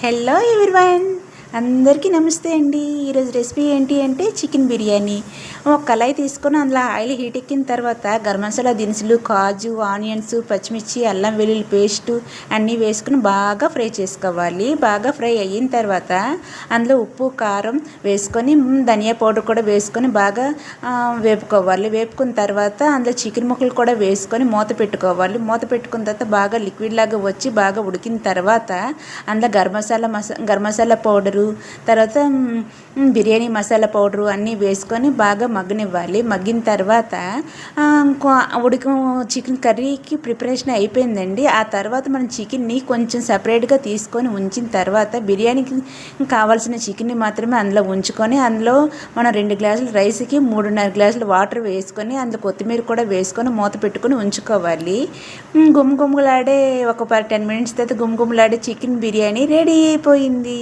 Hello everyone, అందరికీ నమస్తే అండి. ఈరోజు రెసిపీ ఏంటి అంటే చికెన్ బిర్యానీ. ఒక కళాయి తీసుకొని అందులో ఆయిల్ హీట్ ఎక్కిన తర్వాత గరం మసాలా దినుసులు, కాజు, ఆనియన్స్, పచ్చిమిర్చి, అల్లం వెల్లుల్లి పేస్టు అన్నీ వేసుకుని బాగా ఫ్రై చేసుకోవాలి. బాగా ఫ్రై అయిన తర్వాత అందులో ఉప్పు, కారం వేసుకొని ధనియా పౌడర్ కూడా వేసుకొని బాగా వేపుకోవాలి. వేపుకున్న తర్వాత అందులో చికెన్ ముక్కలు కూడా వేసుకొని మూత పెట్టుకోవాలి. మూత పెట్టుకున్న తర్వాత బాగా లిక్విడ్ లాగా వచ్చి బాగా ఉడికిన తర్వాత అందులో గరం మసాలా పౌడరు, తర్వాత బిర్యానీ మసాలా పౌడరు అన్నీ వేసుకొని బాగా మగ్గనివ్వాలి. మగ్గిన తర్వాత చికెన్ కర్రీకి ప్రిపరేషన్ అయిపోయిందండి. ఆ తర్వాత మనం చికెన్ని కొంచెం సపరేట్గా తీసుకొని ఉంచిన తర్వాత బిర్యానీకి కావాల్సిన చికెన్ని మాత్రమే అందులో ఉంచుకొని అందులో మనం 2 గ్లాసుల రైస్కి 3.5 గ్లాసులు వాటర్ వేసుకొని అందులో కొత్తిమీర కూడా వేసుకొని మూత పెట్టుకొని ఉంచుకోవాలి. గుమగుమలాడే ఒక 10 మినిట్స్ తర్వాత గుమగుమలాడే చికెన్ బిర్యానీ రెడీ అయిపోయింది.